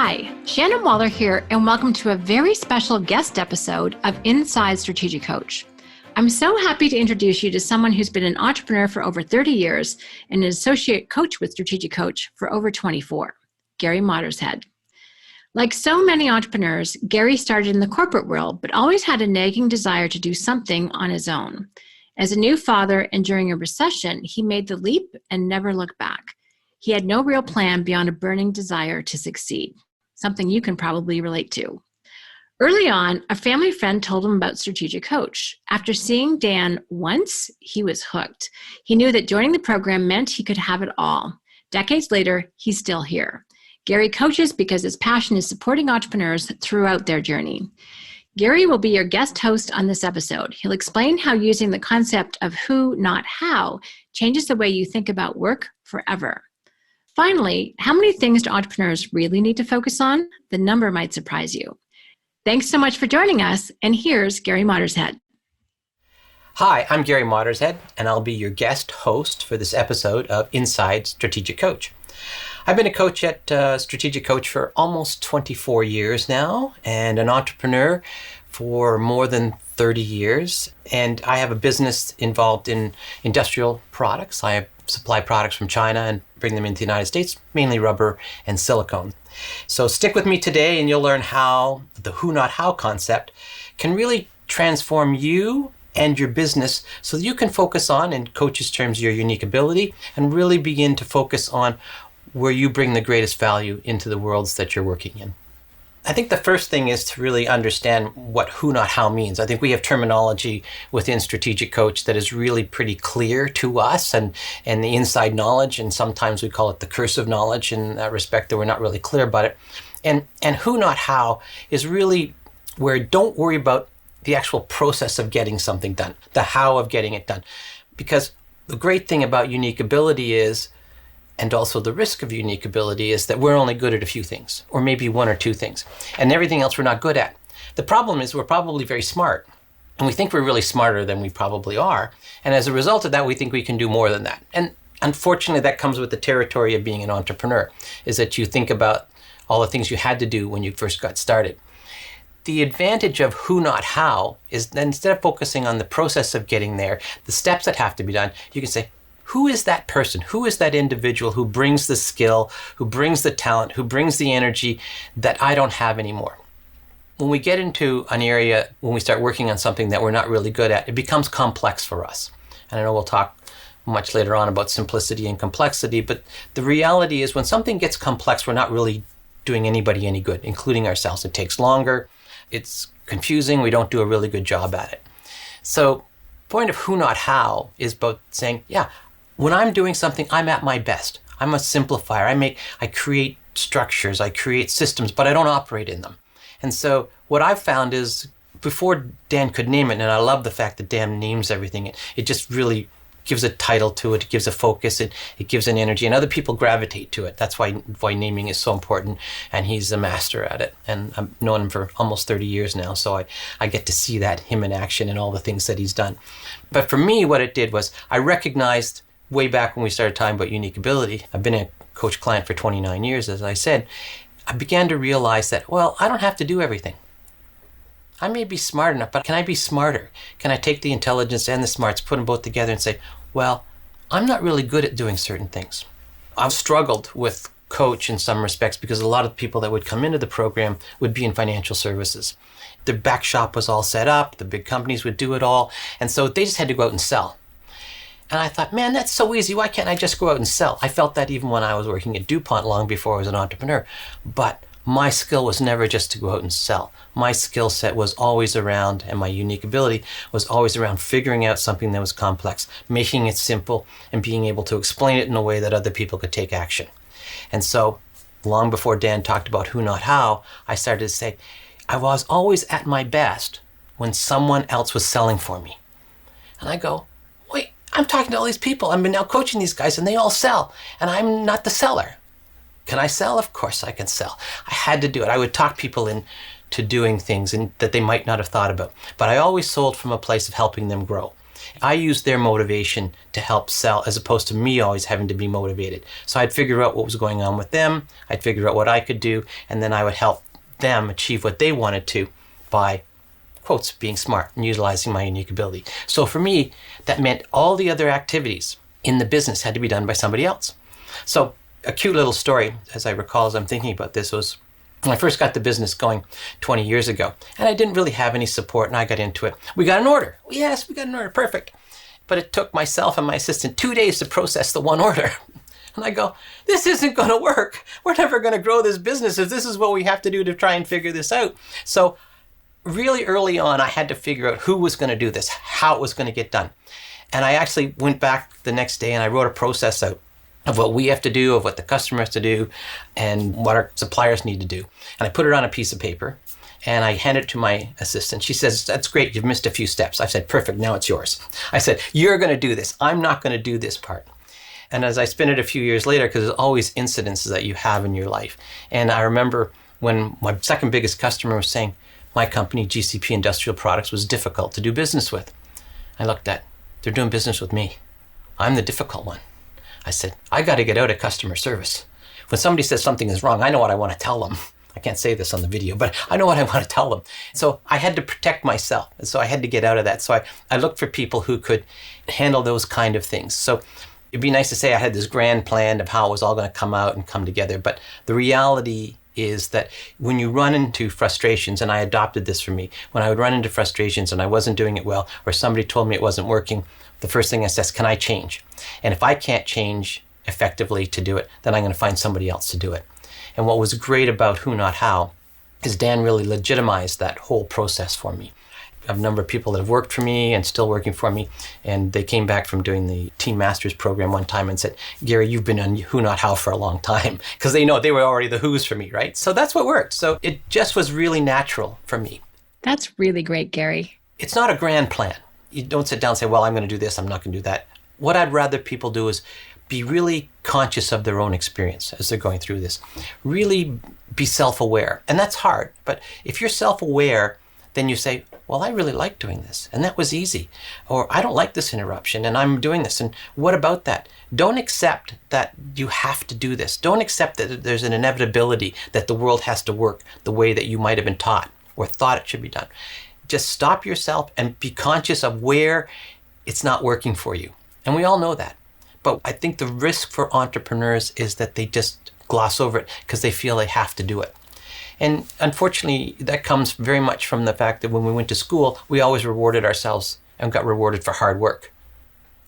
Hi, Shannon Waller here, and welcome to a very special guest episode of Inside Strategic Coach. I'm so happy to introduce you to someone who's been an entrepreneur for over 30 years and an associate coach with Strategic Coach for over 24, Gary Mottershead. Like so many entrepreneurs, Gary started in the corporate world, but always had a nagging desire to do something on his own. As a new father and during a recession, he made the leap and never looked back. He had no real plan beyond a burning desire to succeed, something you can probably relate to. Early on, a family friend told him about Strategic Coach. After seeing Dan once, he was hooked. He knew that joining the program meant he could have it all. Decades later, he's still here. Gary coaches because his passion is supporting entrepreneurs throughout their journey. Gary will be your guest host on this episode. He'll explain how using the concept of who, not how, changes the way you think about work forever. Finally, how many things do entrepreneurs really need to focus on? The number might surprise you. Thanks so much for joining us, and here's Gary Mottershead. Hi, I'm Gary Mottershead, and I'll be your guest host for this episode of Inside Strategic Coach. I've been a coach at Strategic Coach for almost 24 years now, and an entrepreneur for more than 30 years. And I have a business involved in industrial products. I supply products from China and bring them into the United States, mainly rubber and silicone. So stick with me today and you'll learn how the who, not how concept can really transform you and your business so that you can focus on, in coach's terms, your unique ability and really begin to focus on where you bring the greatest value into the worlds that you're working in. I think the first thing is to really understand what who, not how means. I think we have terminology within Strategic Coach that is really pretty clear to us and the inside knowledge, and sometimes we call it the cursive knowledge in that respect that we're not really clear about it. And who, not how is really where don't worry about the actual process of getting something done, the how of getting it done. Because the great thing about unique ability is, and also the risk of unique ability is that we're only good at a few things, or maybe one or two things, and everything else we're not good at. The problem is we're probably very smart, and we think we're really smarter than we probably are, and as a result of that, we think we can do more than that. And unfortunately, that comes with the territory of being an entrepreneur, is that you think about all the things you had to do when you first got started. The advantage of who, not how, is that instead of focusing on the process of getting there, the steps that have to be done, you can say, who is that person? Who is that individual who brings the skill, who brings the talent, who brings the energy that I don't have anymore? When we get into an area, when we start working on something that we're not really good at, it becomes complex for us. And I know we'll talk much later on about simplicity and complexity, but the reality is when something gets complex, we're not really doing anybody any good, including ourselves. It takes longer, it's confusing, we don't do a really good job at it. So point of who, not how is about saying, yeah, when I'm doing something, I'm at my best. I'm a simplifier. I create structures, I create systems, but I don't operate in them. And so what I've found is before Dan could name it, and I love the fact that Dan names everything, it just really gives a title to it, it gives a focus, it gives an energy, and other people gravitate to it. That's why naming is so important, and he's a master at it. And I've known him for almost 30 years now, so I get to see that, him in action and all the things that he's done. But for me, what it did was I recognized way back when we started talking about unique ability, I've been a coach client for 29 years, as I said, I began to realize that, well, I don't have to do everything. I may be smart enough, but can I be smarter? Can I take the intelligence and the smarts, put them both together and say, well, I'm not really good at doing certain things. I've struggled with coach in some respects because a lot of the people that would come into the program would be in financial services. Their back shop was all set up, the big companies would do it all, and so they just had to go out and sell. And I thought, man, that's so easy. Why can't I just go out and sell? I felt that even when I was working at DuPont long before I was an entrepreneur. But my skill was never just to go out and sell. My skill set was always around, and my unique ability was always around figuring out something that was complex, making it simple, and being able to explain it in a way that other people could take action. And so long before Dan talked about who, not how, I started to say, I was always at my best when someone else was selling for me. And I go, wait, I'm talking to all these people. I've been now coaching these guys and they all sell and I'm not the seller. Can I sell? Of course I can sell. I had to do it. I would talk people into doing things that they might not have thought about. But I always sold from a place of helping them grow. I used their motivation to help sell as opposed to me always having to be motivated. So I'd figure out what was going on with them, I'd figure out what I could do, and then I would help them achieve what they wanted to by, quotes, being smart and utilizing my unique ability. So for me, that meant all the other activities in the business had to be done by somebody else. So a cute little story, as I recall, as I'm thinking about this, was when I first got the business going 20 years ago, and I didn't really have any support, and I got into it. We got an order. Yes, we got an order. Perfect. But it took myself and my assistant 2 days to process the one order. And I go, this isn't going to work. We're never going to grow this business if this is what we have to do to try and figure this out. So really early on, I had to figure out who was going to do this, how it was going to get done. And I actually went back the next day and I wrote a process out of what we have to do, of what the customer has to do, and what our suppliers need to do. And I put it on a piece of paper and I handed it to my assistant. She says, that's great, you've missed a few steps. I said, perfect, now it's yours. I said, you're going to do this. I'm not going to do this part. And as I spin it a few years later, because there's always incidences that you have in your life. And I remember when my second biggest customer was saying, my company, GCP Industrial Products, was difficult to do business with. I looked at, they're doing business with me. I'm the difficult one. I said, I got to get out of customer service. When somebody says something is wrong, I know what I want to tell them. I can't say this on the video, but I know what I want to tell them. So I had to protect myself. And so I had to get out of that. So I looked for people who could handle those kind of things. So it'd be nice to say I had this grand plan of how it was all going to come out and come together. But the reality is that when you run into frustrations, and I adopted this for me, when I would run into frustrations and I wasn't doing it well, or somebody told me it wasn't working, the first thing I said is, can I change? And if I can't change effectively to do it, then I'm going to find somebody else to do it. And what was great about Who Not How is Dan really legitimized that whole process for me. I have a number of people that have worked for me and still working for me, and they came back from doing the Team Masters program one time and said, Gary, you've been on Who Not How for a long time, because they know they were already the who's for me, right? So that's what worked. So it just was really natural for me. That's really great, Gary. It's not a grand plan. You don't sit down and say, well, I'm going to do this, I'm not going to do that. What I'd rather people do is be really conscious of their own experience as they're going through this. Really be self-aware. And that's hard. But if you're self-aware, then you say, well, I really like doing this, and that was easy. Or I don't like this interruption, and I'm doing this, and what about that? Don't accept that you have to do this. Don't accept that there's an inevitability that the world has to work the way that you might have been taught or thought it should be done. Just stop yourself and be conscious of where it's not working for you. And we all know that. But I think the risk for entrepreneurs is that they just gloss over it because they feel they have to do it. And unfortunately, that comes very much from the fact that when we went to school, we always rewarded ourselves and got rewarded for hard work.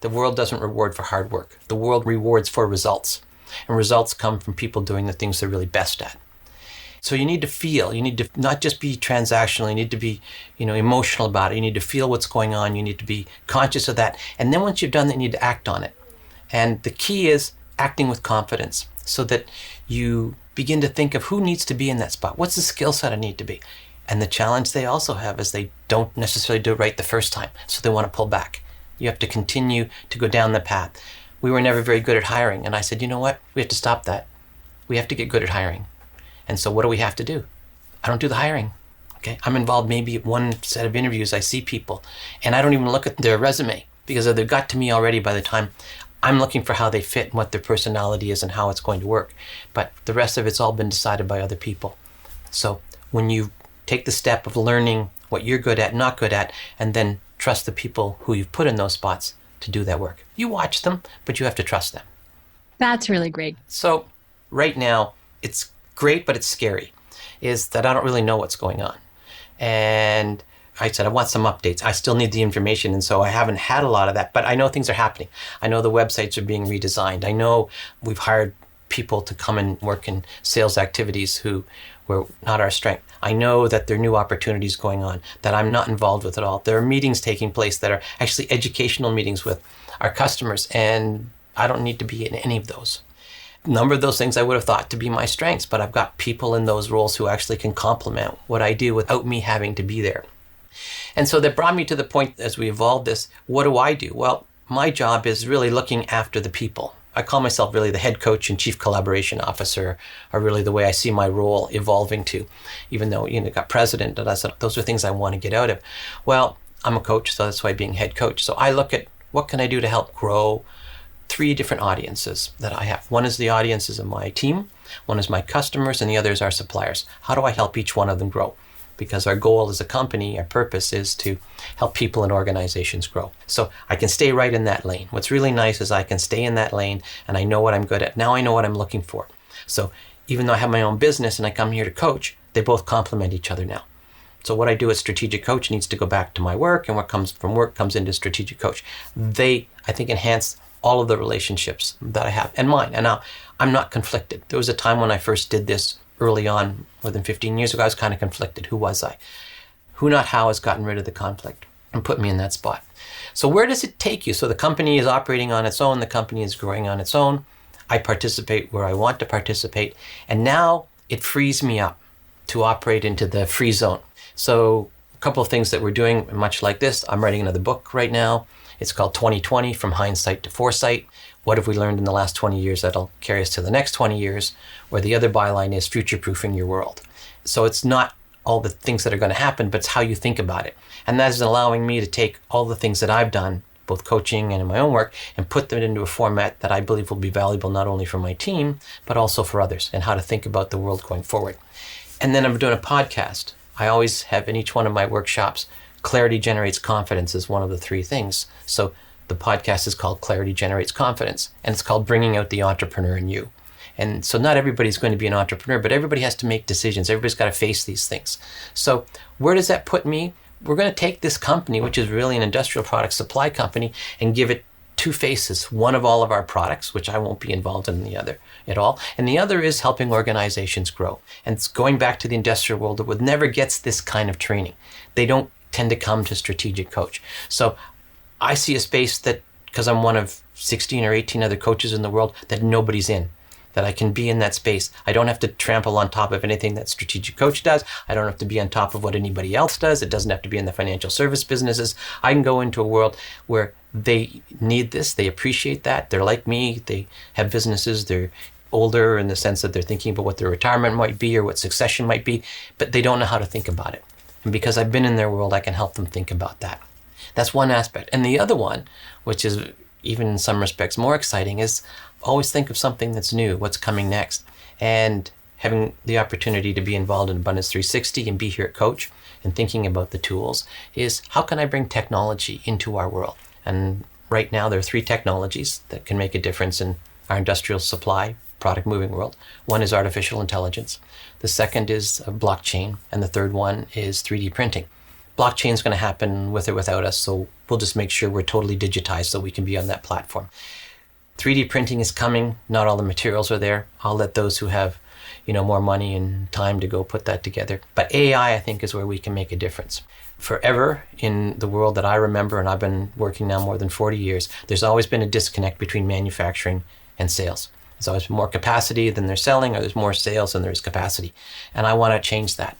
The world doesn't reward for hard work. The world rewards for results. And results come from people doing the things they're really best at. So you need to feel, you need to not just be transactional, you need to be, emotional about it. You need to feel what's going on. You need to be conscious of that. And then once you've done that, you need to act on it. And the key is acting with confidence so that you begin to think of who needs to be in that spot. What's the skill set I need to be? And the challenge they also have is they don't necessarily do it right the first time. So they want to pull back. You have to continue to go down the path. We were never very good at hiring. And I said, you know what? We have to stop that. We have to get good at hiring. And so what do we have to do? I don't do the hiring. Okay, I'm involved maybe at one set of interviews. I see people and I don't even look at their resume because they've got to me already by the time I'm looking for how they fit and what their personality is and how it's going to work. But the rest of it's all been decided by other people. So when you take the step of learning what you're good at, not good at, and then trust the people who you've put in those spots to do that work. You watch them, but you have to trust them. That's really great. So right now, it's great, but it's scary, is that I don't really know what's going on. And I said, I want some updates. I still need the information. And so I haven't had a lot of that, but I know things are happening. I know the websites are being redesigned. I know we've hired people to come and work in sales activities who were not our strength. I know that there are new opportunities going on that I'm not involved with at all. There are meetings taking place that are actually educational meetings with our customers, and I don't need to be in any of those. A number of those things I would have thought to be my strengths, but I've got people in those roles who actually can complement what I do without me having to be there. And so that brought me to the point as we evolved this, what do I do? Well, my job is really looking after the people. I call myself really the head coach and chief collaboration officer, are really the way I see my role evolving to, even though, got president, and I said, those are things I want to get out of. Well, I'm a coach, so that's why being head coach. So I look at what can I do to help grow 3 different audiences that I have. One is the audiences of my team, one is my customers, and the other is our suppliers. How do I help each one of them grow? Because our goal as a company, our purpose is to help people and organizations grow. So I can stay right in that lane. What's really nice is I can stay in that lane and I know what I'm good at. Now I know what I'm looking for. So even though I have my own business and I come here to coach, they both complement each other now. So what I do as strategic coach needs to go back to my work, and what comes from work comes into strategic coach. They, I think, enhance all of the relationships that I have and mine. And now I'm not conflicted. There was a time when I first did this early on, more than 15 years ago, I was kind of conflicted. Who was I? Who, not how, has gotten rid of the conflict and put me in that spot. So where does it take you? So the company is operating on its own. The company is growing on its own. I participate where I want to participate. And now it frees me up to operate into the free zone. So a couple of things that we're doing, much like this, I'm writing another book right now. It's called 2020, From Hindsight to Foresight. What have we learned in the last 20 years that'll carry us to the next 20 years? Or the other byline is future-proofing your world. So it's not all the things that are going to happen, but it's how you think about it. And that is allowing me to take all the things that I've done, both coaching and in my own work, and put them into a format that I believe will be valuable not only for my team, but also for others, and how to think about the world going forward. And then I'm doing a podcast. I always have in each one of my workshops, clarity generates confidence is one of the 3 things. So the podcast is called Clarity Generates Confidence, and it's called Bringing Out the Entrepreneur in You. And so not everybody's going to be an entrepreneur, but everybody has to make decisions. Everybody's got to face these things. So where does that put me? We're going to take this company, which is really an industrial product supply company, and give it 2 faces. One of all of our products, which I won't be involved in the other at all. And the other is helping organizations grow. And it's going back to the industrial world that never gets this kind of training. They don't tend to come to strategic coach. So I see a space that, because I'm one of 16 or 18 other coaches in the world, that nobody's in, that I can be in that space. I don't have to trample on top of anything that strategic coach does. I don't have to be on top of what anybody else does. It doesn't have to be in the financial service businesses. I can go into a world where they need this. They appreciate that. They're like me. They have businesses. They're older in the sense that they're thinking about what their retirement might be or what succession might be, but they don't know how to think about it. And because I've been in their world, I can help them think about that. That's one aspect. And the other one, which is even in some respects more exciting, is always think of something that's new, what's coming next. And having the opportunity to be involved in Abundance 360 and be here at Coach and thinking about the tools is, how can I bring technology into our world? And right now there are 3 technologies that can make a difference in our industrial supply, product moving world. One is artificial intelligence. The second is blockchain. And the third one is 3D printing. Blockchain is going to happen with or without us, so we'll just make sure we're totally digitized so we can be on that platform. 3D printing is coming. Not all the materials are there. I'll let those who have, more money and time to go put that together. But AI, I think, is where we can make a difference. Forever in the world that I remember, and I've been working now more than 40 years, there's always been a disconnect between manufacturing and sales. There's always been more capacity than they're selling, or there's more sales than there's capacity. And I want to change that.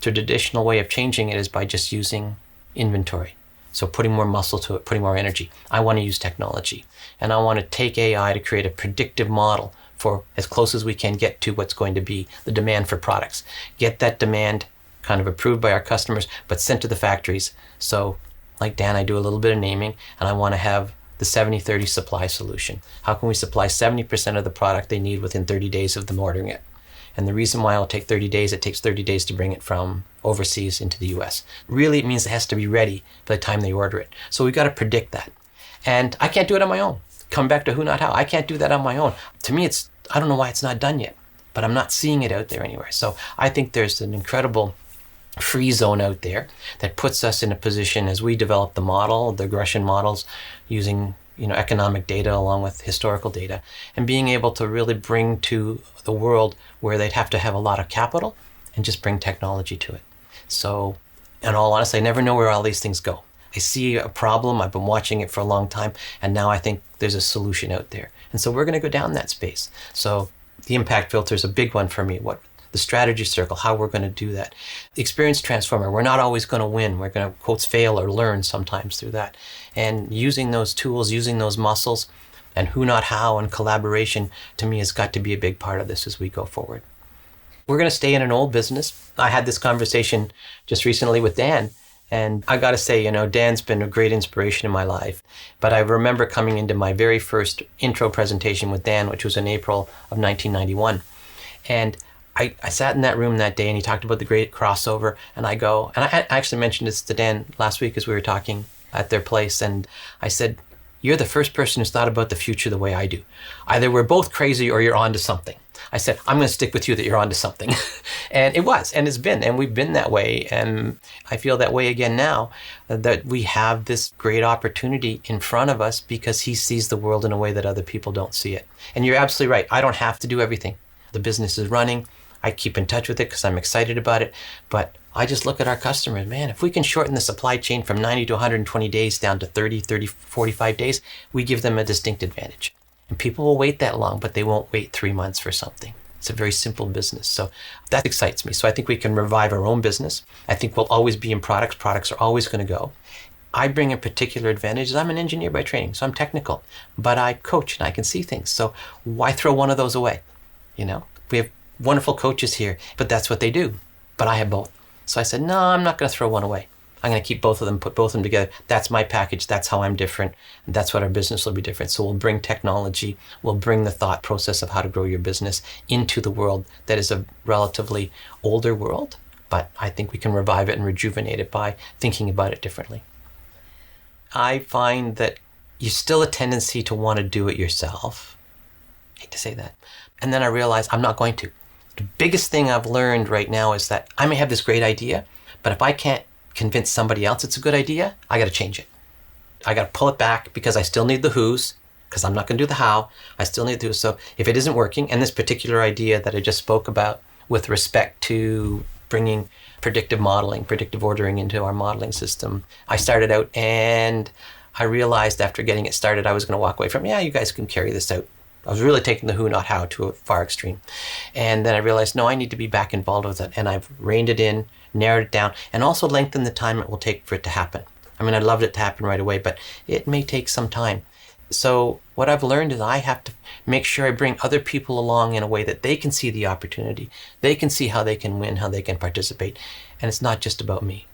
The traditional way of changing it is by just using inventory. So putting more muscle to it, putting more energy. I want to use technology. And I want to take AI to create a predictive model for as close as we can get to what's going to be the demand for products. Get that demand kind of approved by our customers, but sent to the factories. So like Dan, I do a little bit of naming, and I want to have the 70-30 supply solution. How can we supply 70% of the product they need within 30 days of them ordering it? And the reason why it'll take 30 days, it takes 30 days to bring it from overseas into the US. Really, it means it has to be ready by the time they order it. So we've got to predict that. And I can't do it on my own. Come back to who, not how. I can't do that on my own. To me, I don't know why it's not done yet, but I'm not seeing it out there anywhere. So I think there's an incredible free zone out there that puts us in a position as we develop the model, the regression models, using economic data along with historical data, and being able to really bring to the world where they'd have to have a lot of capital and just bring technology to it. So, in all honesty, I never know where all these things go. I see a problem, I've been watching it for a long time, and now I think there's a solution out there. And so we're going to go down that space. So the impact filter is a big one for me. The strategy circle, how we're going to do that. The experience transformer, we're not always going to win. We're going to, quotes, fail or learn sometimes through that. And using those tools, using those muscles, and who, not how, and collaboration, to me, has got to be a big part of this as we go forward. We're going to stay in an old business. I had this conversation just recently with Dan, And I got to say, Dan's been a great inspiration in my life. But I remember coming into my very first intro presentation with Dan, which was in April of 1991. And I sat in that room that day and he talked about the great crossover. And I actually mentioned this to Dan last week as we were talking at their place. And I said, you're the first person who's thought about the future the way I do. Either we're both crazy or you're onto something. I said, I'm going to stick with you that you're onto something. And it was, and it's been, and we've been that way. And I feel that way again now, that we have this great opportunity in front of us because he sees the world in a way that other people don't see it. And you're absolutely right. I don't have to do everything. The business is running. I keep in touch with it because I'm excited about it. But I just look at our customers, man, if we can shorten the supply chain from 90 to 120 days down to 30, 45 days, we give them a distinct advantage. And people will wait that long, but they won't wait 3 months for something. It's a very simple business. So that excites me. So I think we can revive our own business. I think we'll always be in products. Products are always going to go. I bring a particular advantage. I'm an engineer by training, so I'm technical, but I coach and I can see things. So why throw one of those away? We have wonderful coaches here, but that's what they do. But I have both. So I said, no, I'm not going to throw one away. I'm going to keep both of them, put both of them together. That's my package. That's how I'm different. And that's what our business will be different. So we'll bring technology, we'll bring the thought process of how to grow your business into the world that is a relatively older world. But I think we can revive it and rejuvenate it by thinking about it differently. I find that you still a tendency to want to do it yourself. I hate to say that. And then I realize I'm not going to. The biggest thing I've learned right now is that I may have this great idea, but if I can't convince somebody else it's a good idea, I got to change it. I got to pull it back because I still need the who's, because I'm not going to do the how. I still need the who. So if it isn't working, and this particular idea that I just spoke about with respect to bringing predictive modeling, predictive ordering into our modeling system, I started out and I realized after getting it started, I was going to walk away from, you guys can carry this out. I was really taking the who, not how, to a far extreme. And then I realized, no, I need to be back involved with it. And I've reined it in, narrowed it down, and also lengthened the time it will take for it to happen. I mean, I'd love it to happen right away, but it may take some time. So what I've learned is I have to make sure I bring other people along in a way that they can see the opportunity. They can see how they can win, how they can participate. And it's not just about me.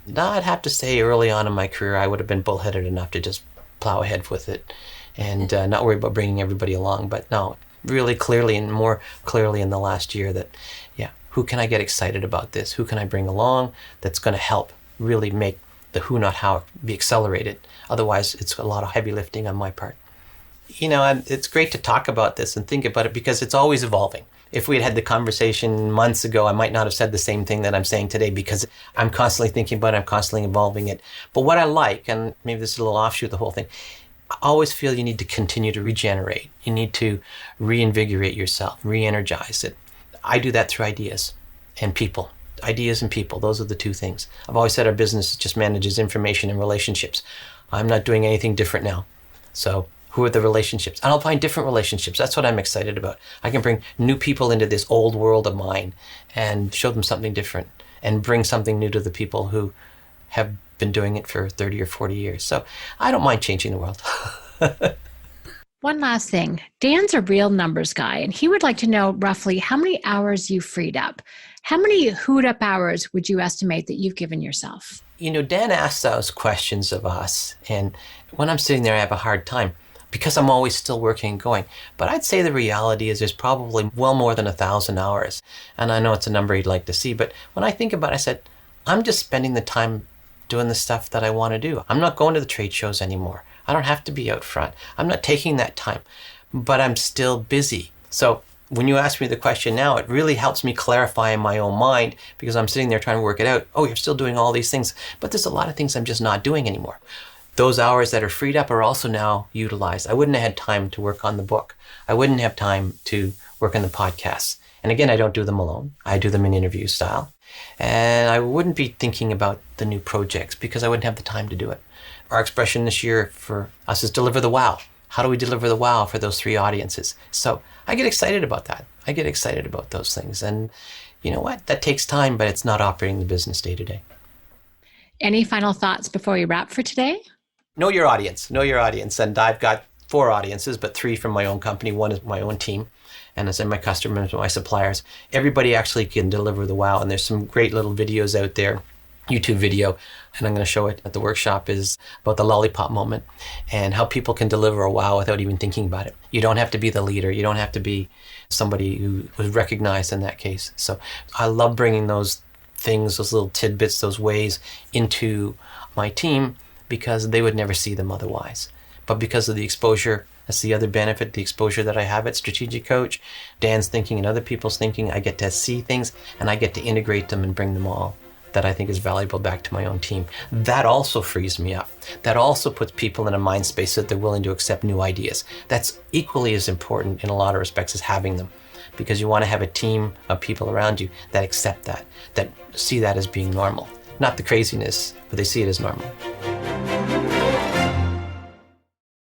Now, I'd have to say early on in my career, I would have been bullheaded enough to just plow ahead with it and not worry about bringing everybody along. But no, really clearly and more clearly in the last year that, who can I get excited about this? Who can I bring along that's going to help really make the who, not how, be accelerated? Otherwise, it's a lot of heavy lifting on my part. And it's great to talk about this and think about it because it's always evolving. If we had had the conversation months ago, I might not have said the same thing that I'm saying today because I'm constantly thinking about it, I'm constantly evolving it. But what I like, and maybe this is a little offshoot of the whole thing, I always feel you need to continue to regenerate. You need to reinvigorate yourself, re-energize it. I do that through ideas and people. Ideas and people, those are the two things. I've always said our business just manages information and relationships. I'm not doing anything different now. So who are the relationships? And I'll find different relationships. That's what I'm excited about. I can bring new people into this old world of mine and show them something different and bring something new to the people who have been doing it for 30 or 40 years. So I don't mind changing the world. One last thing. Dan's a real numbers guy, and he would like to know roughly how many hours you freed up. How many hooed up hours would you estimate that you've given yourself? Dan asks those questions of us, and when I'm sitting there, I have a hard time because I'm always still working and going. But I'd say the reality is there's probably well more than 1,000 hours. And I know it's a number you'd like to see, but when I think about it, I said, I'm just spending the time doing the stuff that I want to do. I'm not going to the trade shows anymore. I don't have to be out front. I'm not taking that time, but I'm still busy. So when you ask me the question now, it really helps me clarify in my own mind because I'm sitting there trying to work it out. Oh, you're still doing all these things, but there's a lot of things I'm just not doing anymore. Those hours that are freed up are also now utilized. I wouldn't have had time to work on the book. I wouldn't have time to work on the podcasts. And again, I don't do them alone. I do them in interview style. And I wouldn't be thinking about the new projects because I wouldn't have the time to do it. Our expression this year for us is deliver the wow. How do we deliver the wow for those three audiences? So I get excited about that. I get excited about those things. And you know what? That takes time, but it's not operating the business day to day. Any final thoughts before we wrap for today? Know your audience. Know your audience. And I've got 4 audiences, but 3 from my own company. 1 is my own team. And as in my customers, my suppliers. Everybody actually can deliver the wow. And there's some great little videos out there YouTube video, and I'm going to show it at the workshop, is about the lollipop moment and how people can deliver a wow without even thinking about it. You don't have to be the leader. You don't have to be somebody who was recognized in that case. So I love bringing those things, those little tidbits, those ways into my team because they would never see them otherwise. But because of the exposure, that's the other benefit, the exposure that I have at Strategic Coach, Dan's thinking and other people's thinking, I get to see things and I get to integrate them and bring them all that I think is valuable back to my own team. That also frees me up. That also puts people in a mind space that they're willing to accept new ideas. That's equally as important in a lot of respects as having them, because you want to have a team of people around you that accept that see that as being normal. Not the craziness, but they see it as normal.